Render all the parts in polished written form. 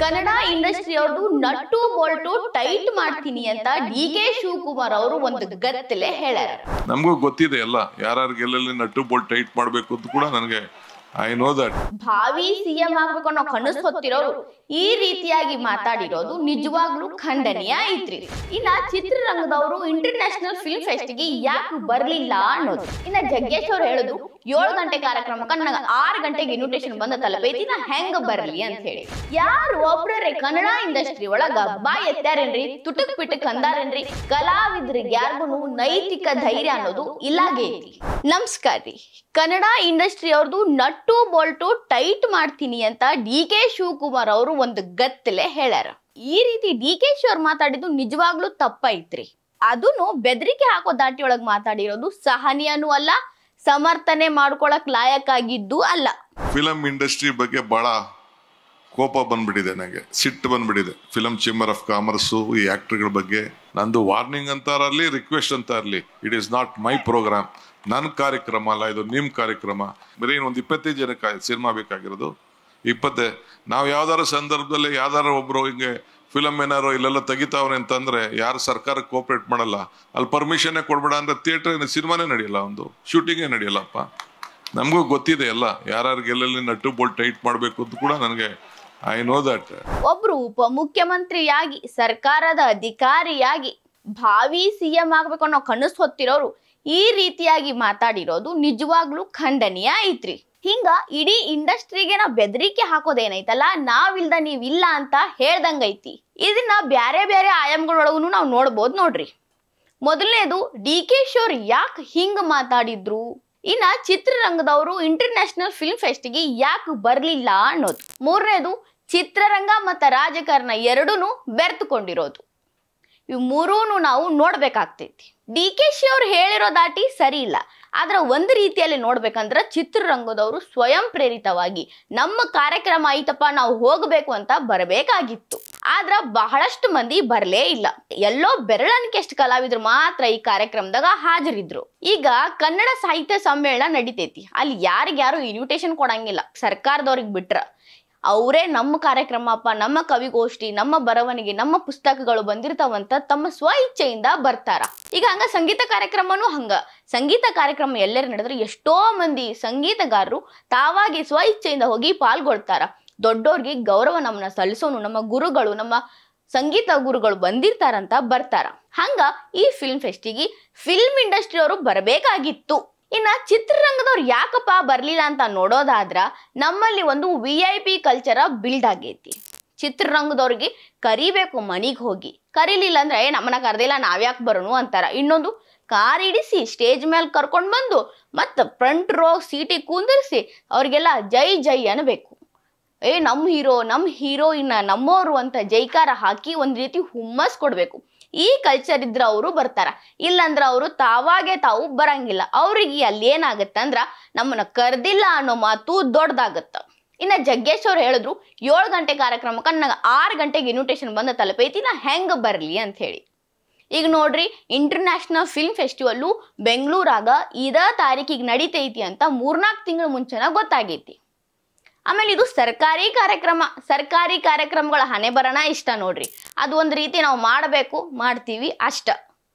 Kannada industry ಅವ್ರದ್ದು nut Bolt tight ಮಾಡ್ತೀನಿ ಅಂತ ಡಿ.ಕೆ. ಶಿವಕುಮಾರ್ ಅವರು ಒಂದು ಗತ್ತಲೆ ಹೇಳ್ಯಾರ. ನಮಗೂ ಗೊತ್ತಿದೆ ಎಲ್ಲ ಯಾರ್ಯಾರಿಗೆ ಎಲ್ಲೆಲ್ಲಿ ನಟ್ಟು ಬೋಲ್ಟ್ ಟೈಟ್ ಮಾಡಬೇಕು ಅಂತ ಕೂಡ ನನಗೆ ಐ ನೋ ದಟ್. ಭಾವಿ ಸಿಎಂ ಆಗ್ಬೇಕು ಅನ್ನೋ ಕನಸು ಹೊತ್ತಿರೋರು ಈ ರೀತಿಯಾಗಿ ಮಾತಾಡಿರೋದು ನಿಜವಾಗ್ಲೂ ಖಂಡನೀಯ ಐತ್ರಿ. ಇನ್ನ ಚಿತ್ರರಂಗದವರು ಇಂಟರ್ನ್ಯಾಷನಲ್ ಫಿಲ್ಮ್ ಫೆಸ್ಟ್ಗೆ ಯಾಕೆ ಬರ್ಲಿಲ್ಲ ಅನ್ನೋದು. ಇನ್ನ ಜಗ್ಗೇಶ್ ಅವ್ರು ಹೇಳುದು 7 ಗಂಟೆ ಕಾರ್ಯಕ್ರಮಕ್ಕೆ ನನಗೆ 6 ಗಂಟೆಗೆ ಇನ್ವಿಟೇಷನ್ ಬಂದ ತಲುಪೈತಿ, ನಾ ಹೆಂಗ ಬರ್ಲಿ ಅಂತ ಹೇಳಿ. ಯಾರು ಒಬ್ರೇ ಕನ್ನಡ ಇಂಡಸ್ಟ್ರಿ ಒಳಗ ಬಾಯ್ ಎತ್ತಾರೇನ್ರಿ, ತುಟಕ್ ಪಿಟಕ್ ಅಂದಾರೇನ್ರಿ? ಕಲಾವಿದ್ರಿಗೆ ಯಾರಿಗೂ ನೈತಿಕ ಧೈರ್ಯ ಅನ್ನೋದು ಇಲ್ಲಾಗೈತಿ. ನಮಸ್ಕಾರ ರೀ. ಕನ್ನಡ ಇಂಡಸ್ಟ್ರಿ ಅವ್ರದ್ದು ನಟ್ಟು ಬೋಲ್ಟು ಟೈಟ್ ಮಾಡ್ತೀನಿ ಅಂತ ಡಿ.ಕೆ. ಶಿವಕುಮಾರ್ ಅವರು ಒಂದು ಗತ್ತಲೆ ಹೇಳ್ಯಾರ. ಈ ರೀತಿ ಡಿ.ಕೆ. ಅವ್ರು ಮಾತಾಡಿದ್ದು ನಿಜವಾಗ್ಲೂ ತಪ್ಪೈತ್ರಿ. ಅದನ್ನು ಬೆದರಿಕೆ ಹಾಕೋ ದಾಟಿ ಒಳಗ್ ಮಾತಾಡಿರೋದು ಸಹನೀಯನೂ ಅಲ್ಲ, ಸಮರ್ಥನೆ ಮಾಡ್ಕೊಳಕ್ ಲಾಯಕ್ಕಾಗಿದ್ದು ಅಲ್ಲ. ಫಿಲಂ ಇಂಡಸ್ಟ್ರಿ ಬಗ್ಗೆ ಬಹಳ ಕೋಪ ಬಂದ್ಬಿಟ್ಟಿದೆ, ನನಗೆ ಸಿಟ್ಟು ಬಂದ್ಬಿಟ್ಟಿದೆ. ಫಿಲಂ ಚೇಂಬರ್ ಆಫ್ ಕಾಮರ್ಸು ಈ ಆಕ್ಟರ್ಗಳ ಬಗ್ಗೆ ನಂದು ವಾರ್ನಿಂಗ್ ಅಂತ ಇರಲಿ, ರಿಕ್ವೆಸ್ಟ್ ಅಂತ ಇರಲಿ, it is not my programme. ನನ್ನ ಕಾರ್ಯಕ್ರಮ ಅಲ್ಲ ಇದು, ನಿಮ್ಮ ಕಾರ್ಯಕ್ರಮ. ಬರೀ ಒಂದು 25 ಜನಕ್ಕೆ ಸಿನಿಮಾ ಬೇಕಾಗಿರೋದು. 20 ನಾವು ಯಾವ್ದಾರ ಸಂದರ್ಭದಲ್ಲಿ ಯಾವ್ದಾರ ಒಬ್ರು ಹಿಂಗೆ ಫಿಲಮ್ ಏನಾರು ಇಲ್ಲೆಲ್ಲ ತೆಗಿತಾವ್ರೆ ಅಂತಂದ್ರೆ ಯಾರು ಸರ್ಕಾರಕ್ಕೆ ಕೋಆಪರೇಟ್ ಮಾಡಲ್ಲ. ಅಲ್ಲಿ ಪರ್ಮಿಷನ್ನೇ ಕೊಡ್ಬೇಡ ಅಂದ್ರೆ ಥಿಯೇಟರ್ ಸಿನಿಮಾನೇ ನಡೆಯಲ್ಲ, ಒಂದು ಶೂಟಿಂಗೇ ನಡೆಯಲ್ಲಪ್ಪ. ನಮಗೂ ಗೊತ್ತಿದೆ ಎಲ್ಲ ಯಾರ್ಯಾರಿಗೆ ಎಲ್ಲೆಲ್ಲಿ ನಟ್ಟು ಬೋಲ್ಟ್ ಟೈಟ್ ಮಾಡಬೇಕು ಅಂತ ಕೂಡ ನನಗೆ ಐ ನೋ ದಟ್. ಒಬ್ರು ಉಪಮುಖ್ಯಮಂತ್ರಿಯಾಗಿ ಸರ್ಕಾರದ ಅಧಿಕಾರಿಯಾಗಿ ಭಾವಿ ಸಿಎಂ ಆಗ್ಬೇಕು ಅನ್ನೋ ಕನಸು ಹೊತ್ತಿರೋರು ಈ ರೀತಿಯಾಗಿ ಮಾತಾಡಿರೋದು ನಿಜವಾಗ್ಲೂ ಖಂಡನೀಯ ಐತ್ರಿ. ಹಿಂಗ ಇಡೀ ಇಂಡಸ್ಟ್ರಿಗೆ ನಾವು ಬೆದರಿಕೆ ಹಾಕೋದೇನೈತಲ್ಲ, ನಾವಿಲ್ದ ನೀವಿಲ್ಲ ಅಂತ ಹೇಳ್ದಂಗೈತಿ. ಇದನ್ನ ಬ್ಯಾರೆ ಬ್ಯಾರೆ ಆಯಾಮಗಳೊಳಗೂ ನಾವು ನೋಡ್ಬೋದು ನೋಡ್ರಿ. ಮೊದಲನೇದು ಡಿ.ಕೆ. ಅವ್ರು ಯಾಕೆ ಹಿಂಗ ಮಾತಾಡಿದ್ರು, ಇನ್ನ ಚಿತ್ರರಂಗದವರು ಇಂಟರ್ನ್ಯಾಷನಲ್ ಫಿಲ್ಮ್ ಫೆಸ್ಟ್ಗೆ ಯಾಕೆ ಬರ್ಲಿಲ್ಲ ಅನ್ನೋದು. ಮೂರನೇದು ಚಿತ್ರರಂಗ ಮತ್ತು ರಾಜಕಾರಣ ಎರಡೂ ಬೆರೆತುಕೊಂಡಿರೋದು. ಇವು ಮೂರೂನು ನಾವು ನೋಡ್ಬೇಕಾಗ್ತೈತಿ. ಡಿ.ಕೆ. ಅವ್ರು ಹೇಳಿರೋ ದಾಟಿ ಸರಿ ಇಲ್ಲ. ಆದ್ರೆ ಒಂದು ರೀತಿಯಲ್ಲಿ ನೋಡ್ಬೇಕಂದ್ರೆ ಚಿತ್ರರಂಗದವರು ಸ್ವಯಂ ಪ್ರೇರಿತವಾಗಿ ನಮ್ಮ ಕಾರ್ಯಕ್ರಮ ಐತಪ್ಪ ನಾವು ಹೋಗ್ಬೇಕು ಅಂತ ಬರಬೇಕಾಗಿತ್ತು. ಆದ್ರ ಬಹಳಷ್ಟು ಮಂದಿ ಬರ್ಲೇ ಇಲ್ಲ. ಎಲ್ಲೋ ಬೆರಳನಿಕೆಷ್ಟು ಕಲಾವಿದ್ರು ಮಾತ್ರ ಈ ಕಾರ್ಯಕ್ರಮದಾಗ ಹಾಜರಿದ್ರು. ಈಗ ಕನ್ನಡ ಸಾಹಿತ್ಯ ಸಮ್ಮೇಳನ ನಡಿತೈತಿ, ಅಲ್ಲಿ ಯಾರಿಗ್ಯಾರು ಇನ್ವಿಟೇಷನ್ ಕೊಡಂಗಿಲ್ಲ, ಸರ್ಕಾರದವ್ರಿಗೆ ಬಿಟ್ರ. ಅವರೇ ನಮ್ಮ ಕಾರ್ಯಕ್ರಮಪ್ಪ, ನಮ್ಮ ಕವಿಗೋಷ್ಠಿ, ನಮ್ಮ ಬರವಣಿಗೆ, ನಮ್ಮ ಪುಸ್ತಕಗಳು ಬಂದಿರ್ತಾವಂತ ತಮ್ಮ ಸ್ವ ಇಚ್ಛೆಯಿಂದ ಬರ್ತಾರ. ಈಗ ಹಂಗ ಸಂಗೀತ ಕಾರ್ಯಕ್ರಮನೂ ಹಂಗ. ಸಂಗೀತ ಕಾರ್ಯಕ್ರಮ ಎಲ್ಲರೂ ನಡೆದ್ರೆ ಎಷ್ಟೋ ಮಂದಿ ಸಂಗೀತಗಾರರು ತಾವಾಗಿ ಸ್ವ ಇಚ್ಛೆಯಿಂದ ಹೋಗಿ ಪಾಲ್ಗೊಳ್ತಾರ. ದೊಡ್ಡೋರ್ಗೆ ಗೌರವ ನಮ್ಮನ್ನ ಸಲ್ಲಿಸೋನು ನಮ್ಮ ಗುರುಗಳು, ನಮ್ಮ ಸಂಗೀತ ಗುರುಗಳು ಬಂದಿರ್ತಾರಂತ ಬರ್ತಾರ. ಹಂಗ ಈ ಫಿಲ್ಮ್ ಫೆಸ್ಟಿಗೆ ಫಿಲ್ಮ್ ಇಂಡಸ್ಟ್ರಿ ಅವರು ಬರಬೇಕಾಗಿತ್ತು. ಇನ್ನ ಚಿತ್ರರಂಗದವ್ರು ಯಾಕಪ್ಪ ಬರ್ಲಿಲ್ಲ ಅಂತ ನೋಡೋದಾದ್ರ ನಮ್ಮಲ್ಲಿ ಒಂದು VIP ಕಲ್ಚರ ಬಿಲ್ಡ್ ಆಗೈತಿ. ಚಿತ್ರರಂಗದವ್ರಿಗೆ ಕರಿಬೇಕು, ಮನಿಗೆ ಹೋಗಿ ಕರೀಲಿಲ್ಲ ಅಂದ್ರೆ ನಮ್ಮನ್ನ ಕರೆದಿಲ್ಲ ನಾವ್ಯಾಕೆ ಬರೋನು ಅಂತಾರ. ಇನ್ನೊಂದು ಕಾರ್ ಇಡಿಸಿ ಸ್ಟೇಜ್ ಮೇಲೆ ಕರ್ಕೊಂಡು ಬಂದು ಮತ್ತ ಫ್ರಂಟ್ ರೋ ಸೀಟಿಗೆ ಕುಂದಿರಿಸಿ ಅವ್ರಿಗೆಲ್ಲ ಜೈ ಜೈ ಅನ್ಬೇಕು. ನಮ್ಮ ಹೀರೋ, ನಮ್ಮ ಹೀರೋಯಿನ್, ನಮ್ಮೋರು ಅಂತ ಜೈಕಾರ ಹಾಕಿ ಒಂದ್ ರೀತಿ ಹುಮ್ಮಸ್ ಕೊಡ್ಬೇಕು. ಈ ಕಲ್ಚರ್ ಇದ್ರೆ ಅವರು ಬರ್ತಾರ, ಇಲ್ಲಂದ್ರ ಅವರು ತಾವಾಗೆ ತಾವು ಬರಂಗಿಲ್ಲ. ಅವ್ರಿಗೆ ಅಲ್ಲಿ ಏನಾಗತ್ತ ಅಂದ್ರ ನಮ್ಮನ್ನ ಕರ್ದಿಲ್ಲ ಅನ್ನೋ ಮಾತು ದೊಡ್ಡದಾಗತ್ತ. ಇನ್ನ ಜಗ್ಗೇಶ್ ಅವ್ರು ಹೇಳಿದ್ರು 7 ಗಂಟೆ ಕಾರ್ಯಕ್ರಮಕ್ಕೆ ನನಗೆ 6 ಗಂಟೆಗೆ ಇನ್ವಿಟೇಷನ್ ಬಂದ ತಲುಪೈತಿ, ನಾ ಹೆಂಗ ಬರ್ಲಿ ಅಂತ ಹೇಳಿ. ಈಗ ನೋಡ್ರಿ, ಇಂಟರ್ನ್ಯಾಷನಲ್ ಫಿಲ್ಮ್ ಫೆಸ್ಟಿವಲ್ಲು ಬೆಂಗಳೂರಾಗ ಇದೇ ತಾರೀಕಿಗೆ ನಡಿತೈತಿ ಅಂತ 3-4 ತಿಂಗಳ ಮುಂಚೆನ ಗೊತ್ತಾಗೈತಿ. ಆಮೇಲೆ ಇದು ಸರ್ಕಾರಿ ಕಾರ್ಯಕ್ರಮ. ಸರ್ಕಾರಿ ಕಾರ್ಯಕ್ರಮಗಳ ಹಣೆ ಬರೋಣ ಇಷ್ಟ ನೋಡ್ರಿ. ಅದು ಒಂದು ರೀತಿ ನಾವು ಮಾಡಬೇಕು, ಮಾಡ್ತೀವಿ ಅಷ್ಟ.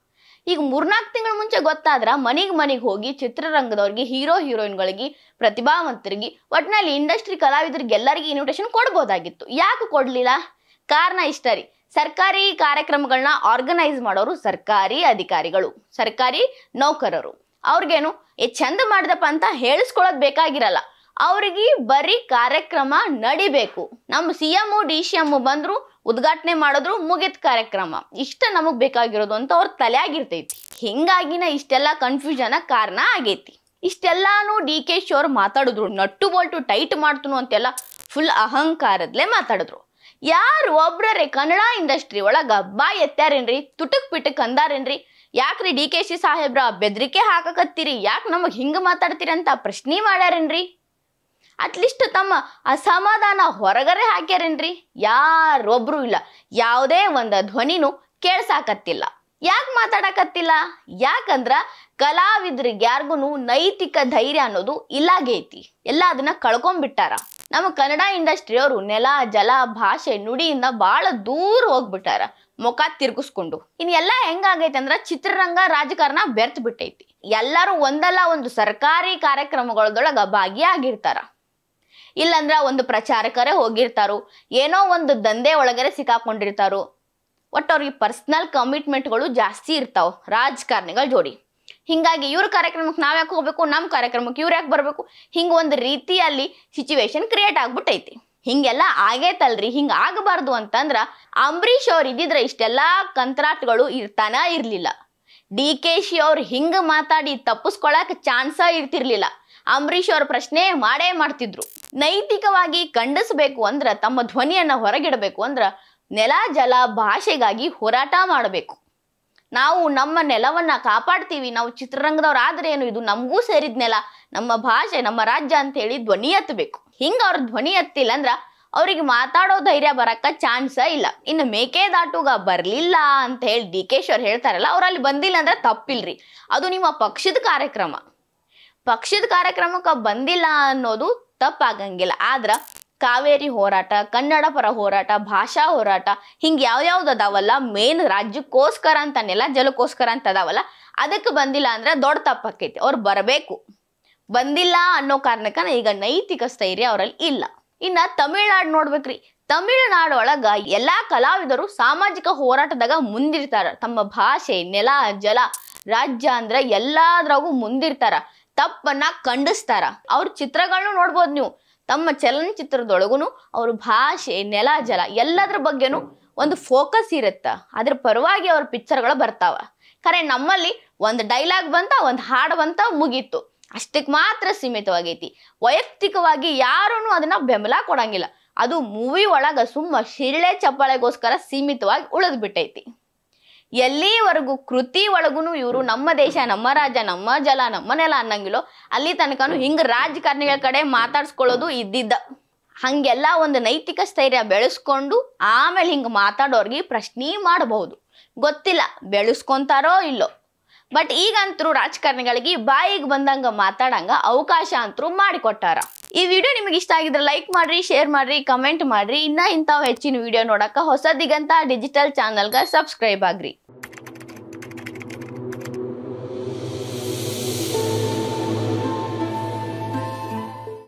ಈಗ 3-4 ತಿಂಗಳ ಮುಂಚೆ ಗೊತ್ತಾದ್ರ ಮನೆಗೆ ಹೋಗಿ ಚಿತ್ರರಂಗದವ್ರಿಗೆ, ಹೀರೋ ಹೀರೋಯಿನ್ಗಳಿಗೆ, ಪ್ರತಿಭಾವಂತರಿಗೆ, ಒಟ್ಟಿನಲ್ಲಿ ಇಂಡಸ್ಟ್ರಿ ಕಲಾವಿದರಿಗೆ ಎಲ್ಲರಿಗೆ ಇನ್ವಿಟೇಷನ್ ಕೊಡ್ಬೋದಾಗಿತ್ತು. ಯಾಕೆ ಕೊಡ್ಲಿಲ್ಲ? ಕಾರಣ ಇಷ್ಟ ರೀ. ಸರ್ಕಾರಿ ಕಾರ್ಯಕ್ರಮಗಳನ್ನ ಆರ್ಗನೈಸ್ ಮಾಡೋರು ಸರ್ಕಾರಿ ಅಧಿಕಾರಿಗಳು, ಸರ್ಕಾರಿ ನೌಕರರು. ಅವ್ರಿಗೇನು ಚಂದ ಮಾಡಿದಪ್ಪ ಅಂತ ಹೇಳಿಸ್ಕೊಳ್ಳೋದು ಬೇಕಾಗಿರಲ್ಲ. ಅವ್ರಿಗೆ ಬರೀ ಕಾರ್ಯಕ್ರಮ ನಡಿಬೇಕು. ನಮ್ಮ CM DCM ಬಂದ್ರು, ಉದ್ಘಾಟನೆ ಮಾಡಿದ್ರು, ಮುಗಿದ ಕಾರ್ಯಕ್ರಮ. ಇಷ್ಟ ನಮಗ್ ಬೇಕಾಗಿರೋದು ಅಂತ ಅವ್ರ ತಲೆಯಾಗಿರ್ತೈತಿ. ಹಿಂಗಾಗಿನ ಇಷ್ಟೆಲ್ಲ ಕನ್ಫ್ಯೂಷನ್ ಕಾರಣ ಆಗೈತಿ. ಇಷ್ಟೆಲ್ಲಾನು ಡಿ.ಕೆ. ಅವ್ರು ಮಾತಾಡಿದ್ರು, ನಟ್ಟು ಬೋಲ್ಟು ಟೈಟ್ ಮಾಡ್ತನು ಅಂತೆಲ್ಲ ಫುಲ್ ಅಹಂಕಾರದ್ಲೆ ಮಾತಾಡಿದ್ರು. ಯಾರು ಒಬ್ರೇ ಕನ್ನಡ ಇಂಡಸ್ಟ್ರಿ ಒಳಗ ಬಾಯ್ ಎತ್ತಾರೇನ್ರಿ, ತುಟಕ್ ಪಿಟಕ್ ಅಂದಾರೇನ್ರಿ? ಯಾಕ್ರಿ ಡಿ.ಕೆ. ಸಾಹೇಬ್ರ ಬೆದರಿಕೆ ಹಾಕಕತ್ತೀರಿ, ಯಾಕೆ ನಮಗ್ ಹಿಂಗ ಮಾತಾಡ್ತೀರಿ ಅಂತ ಪ್ರಶ್ನೆ ಮಾಡ್ಯಾರೇನ್ರಿ? ಅಟ್ಲೀಸ್ಟ್ ತಮ್ಮ ಅಸಮಾಧಾನ ಹೊರಗಡೆ ಹಾಕ್ಯಾರೇನ್ರಿ? ಯಾರೊಬ್ರು ಇಲ್ಲ. ಯಾವುದೇ ಒಂದು ಧ್ವನಿನೂ ಕೇಳ್ಸಾಕತ್ತಿಲ್ಲ. ಯಾಕೆ ಮಾತಾಡಕತ್ತಿಲ್ಲ? ಯಾಕಂದ್ರ ಕಲಾವಿದ್ರಿಗೆ ಯಾರಿಗೂ ನೈತಿಕ ಧೈರ್ಯ ಅನ್ನೋದು ಇಲ್ಲಾಗೈತಿ. ಎಲ್ಲ ಅದನ್ನ ಕಳ್ಕೊಂಡ್ಬಿಟ್ಟಾರ. ನಮ್ಮ ಕನ್ನಡ ಇಂಡಸ್ಟ್ರಿಯವರು ನೆಲ ಜಲ ಭಾಷೆ ನುಡಿಯಿಂದ ಬಹಳ ದೂರ ಹೋಗ್ಬಿಟ್ಟಾರ, ಮುಖ ತಿರ್ಗಿಸ್ಕೊಂಡು. ಇನ್ ಎಲ್ಲ ಹೆಂಗಾಗೈತೆ ಅಂದ್ರ ಚಿತ್ರರಂಗ ರಾಜಕಾರಣ ಬೆರ್ತ್ ಬಿಟ್ಟೈತಿ. ಎಲ್ಲರೂ ಒಂದಲ್ಲ ಒಂದು ಸರ್ಕಾರಿ ಕಾರ್ಯಕ್ರಮಗಳದೊಳಗ ಭಾಗಿಯಾಗಿರ್ತಾರ, ಇಲ್ಲಂದ್ರ ಒಂದು ಪ್ರಚಾರಕರೇ ಹೋಗಿರ್ತಾರೋ, ಏನೋ ಒಂದು ದಂಧೆ ಒಳಗರೆ ಸಿಕ್ಕಾಕೊಂಡಿರ್ತಾರೋ. ಒಟ್ಟು ಅವ್ರಿಗೆ ಪರ್ಸನಲ್ ಕಮಿಟ್ಮೆಂಟ್ಗಳು ಜಾಸ್ತಿ ಇರ್ತಾವ ರಾಜಕಾರಣಿಗಳ ಜೋಡಿ. ಹಿಂಗಾಗಿ ಇವ್ರ ಕಾರ್ಯಕ್ರಮಕ್ಕೆ ನಾವ್ ಯಾಕೆ ಹೋಗ್ಬೇಕು, ನಮ್ಮ ಕಾರ್ಯಕ್ರಮಕ್ಕೆ ಇವ್ರು ಯಾಕೆ ಬರ್ಬೇಕು, ಹಿಂಗ ಒಂದು ರೀತಿಯಲ್ಲಿ ಸಿಚುವೇಶನ್ ಕ್ರಿಯೇಟ್ ಆಗ್ಬಿಟ್ಟೈತಿ. ಹಿಂಗೆಲ್ಲ ಆಗೇತಲ್ರಿ. ಹಿಂಗ ಆಗಬಾರ್ದು ಅಂತಂದ್ರ ಅಂಬರೀಷ್ ಅವ್ರು ಇದ್ದಿದ್ರೆ ಇಷ್ಟೆಲ್ಲಾ ಕಂತ್ರಾಟ್ಗಳು ಇರ್ತಾನ ಇರ್ಲಿಲ್ಲ. DKಶಿ ಅವ್ರು ಹಿಂಗ ಮಾತಾಡಿ ತಪ್ಪಿಸ್ಕೊಳಕ್ ಚಾನ್ಸ ಇರ್ತಿರ್ಲಿಲ್ಲ. ಅಂಬರೀಷ್ ಅವ್ರ ಪ್ರಶ್ನೆ ಮಾಡೇ ಮಾಡ್ತಿದ್ರು. ನೈತಿಕವಾಗಿ ಖಂಡಿಸ್ಬೇಕು ಅಂದ್ರ, ತಮ್ಮ ಧ್ವನಿಯನ್ನ ಹೊರಗಿಡಬೇಕು ಅಂದ್ರ ನೆಲ ಜಲ ಭಾಷೆಗಾಗಿ ಹೋರಾಟ ಮಾಡಬೇಕು. ನಾವು ನಮ್ಮ ನೆಲವನ್ನ ಕಾಪಾಡ್ತೀವಿ, ನಾವು ಚಿತ್ರರಂಗದವ್ರು ಆದ್ರೆ ಏನು, ಇದು ನಮಗೂ ಸೇರಿದ ನೆಲ, ನಮ್ಮ ಭಾಷೆ, ನಮ್ಮ ರಾಜ್ಯ ಅಂತ ಹೇಳಿ ಧ್ವನಿ ಎತ್ತಬೇಕು. ಹಿಂಗ ಅವ್ರ ಧ್ವನಿ ಎತ್ತಿಲ್ಲ ಅಂದ್ರ ಅವ್ರಿಗೆ ಮಾತಾಡೋ ಧೈರ್ಯ ಬರಕ್ಕ ಚಾನ್ಸ ಇಲ್ಲ. ಇನ್ನು ಮೇಕೆದಾಟುಗ ಬರ್ಲಿಲ್ಲ ಅಂತ ಹೇಳಿ DKಶಿ ಅವ್ರು ಹೇಳ್ತಾರಲ್ಲ, ಅವ್ರಲ್ಲಿ ಬಂದಿಲ್ಲ ಅಂದ್ರೆ ತಪ್ಪಿಲ್ರಿ. ಅದು ನಿಮ್ಮ ಪಕ್ಷದ ಕಾರ್ಯಕ್ರಮ. ಪಕ್ಷದ ಕಾರ್ಯಕ್ರಮಕ್ಕೆ ಬಂದಿಲ್ಲ ಅನ್ನೋದು ತಪ್ಪಾಗಂಗಿಲ್ಲ. ಆದ್ರ ಕಾವೇರಿ ಹೋರಾಟ, ಕನ್ನಡ ಪರ ಹೋರಾಟ, ಭಾಷಾ ಹೋರಾಟ, ಹಿಂಗೆ ಯಾವ್ಯಾವ್ದು ಅದಾವಲ್ಲ, ಮೇನ್ ರಾಜ್ಯಕ್ಕೋಸ್ಕರ ಅಂತ ನೆಲ ಜಲಕ್ಕೋಸ್ಕರ ಅಂತ ಅದಾವಲ್ಲ, ಅದಕ್ಕೆ ಬಂದಿಲ್ಲ ಅಂದ್ರೆ ದೊಡ್ಡ ತಪ್ಪಾಕೈತಿ. ಅವ್ರು ಬರಬೇಕು. ಬಂದಿಲ್ಲ ಅನ್ನೋ ಕಾರಣಕ್ಕ ಈಗ ನೈತಿಕ ಸ್ಥೈರ್ಯ ಅವರಲ್ಲಿ ಇಲ್ಲ. ಇನ್ನ ತಮಿಳ್ನಾಡು ನೋಡ್ಬೇಕ್ರಿ. ತಮಿಳುನಾಡು ಒಳಗ ಎಲ್ಲಾ ಕಲಾವಿದರು ಸಾಮಾಜಿಕ ಹೋರಾಟದಾಗ ಮುಂದಿರ್ತಾರ. ತಮ್ಮ ಭಾಷೆ, ನೆಲ ಜಲ ರಾಜ್ಯ ಅಂದ್ರ ಎಲ್ಲಾದ್ರಾಗೂ ಮುಂದಿರ್ತಾರ. ತಪ್ಪನ್ನ ಖಂಡಿಸ್ತಾರ. ಅವ್ರ ಚಿತ್ರಗಳನ್ನು ನೋಡ್ಬೋದು ನೀವು. ತಮ್ಮ ಚಲನಚಿತ್ರದೊಳಗುನು ಅವ್ರ ಭಾಷೆ, ನೆಲ ಜಲ ಎಲ್ಲದ್ರ ಬಗ್ಗೆನೂ ಒಂದು ಫೋಕಸ್ ಇರುತ್ತ. ಅದ್ರ ಪರವಾಗಿ ಅವ್ರ ಪಿಕ್ಚರ್ಗಳು ಬರ್ತಾವ. ಖರೆ ನಮ್ಮಲ್ಲಿ ಒಂದು ಡೈಲಾಗ್ ಬಂತ, ಒಂದು ಹಾಡು ಬಂತ, ಮುಗೀತು. ಅಷ್ಟಕ್ಕೆ ಮಾತ್ರ ಸೀಮಿತವಾಗೈತಿ. ವೈಯಕ್ತಿಕವಾಗಿ ಯಾರೂ ಅದನ್ನ ಬೆಂಬಲ ಕೊಡಂಗಿಲ್ಲ. ಅದು ಮೂವಿ ಒಳಗ ಸುಮ್ಮ ಶಿಳ್ಳೆ ಚಪ್ಪಾಳೆಗೋಸ್ಕರ ಸೀಮಿತವಾಗಿ ಉಳಿದ್ ಬಿಟ್ಟೈತಿ. ಎಲ್ಲಿವರೆಗೂ ಕೃತಿ ಒಳಗುನು ಇವರು ನಮ್ಮ ದೇಶ, ನಮ್ಮ ರಾಜ್ಯ, ನಮ್ಮ ಜಲ, ನಮ್ಮ ನೆಲ ಅನ್ನಂಗಿಲ್ಲೋ ಅಲ್ಲಿ ತನಕನು ಹಿಂಗ ರಾಜಕಾರಣಿಗಳ ಕಡೆ ಮಾತಾಡ್ಸ್ಕೊಳ್ಳೋದು ಇದ್ದಿದ್ದ. ಹಂಗೆಲ್ಲ ಒಂದು ನೈತಿಕ ಸ್ಥೈರ್ಯ ಬೆಳೆಸ್ಕೊಂಡು ಆಮೇಲೆ ಹಿಂಗ ಮಾತಾಡೋರ್ಗೆ ಪ್ರಶ್ನೆ ಮಾಡಬಹುದು. ಗೊತ್ತಿಲ್ಲ ಬೆಳೆಸ್ಕೊಂತಾರೋ ಇಲ್ಲೋ. ಬಟ್ ಈಗಂತರೂ ರಾಜಕಾರಣಿಗಳಿಗೆ ಬಾಯಿಗೆ ಬಂದಂಗ ಮಾತಾಡಂಗ ಅವಕಾಶ ಅಂತರೂ ಮಾಡಿಕೊಟ್ಟಾರ. ಈ ವಿಡಿಯೋ ನಿಮಗೆ ಇಷ್ಟ ಆಗಿದ್ರೆ ಲೈಕ್ ಮಾಡ್ರಿ, ಶೇರ್ ಮಾಡ್ರಿ, ಕಮೆಂಟ್ ಮಾಡ್ರಿ. ಇನ್ನ ಇಂಥವು ಹೆಚ್ಚಿನ ವಿಡಿಯೋ ನೋಡಕ ಹೊಸ ದಿಗಂತ ಡಿಜಿಟಲ್ ಚಾನಲ್ಗೆ ಸಬ್ಸ್ಕ್ರೈಬ್ ಆಗ್ರಿ.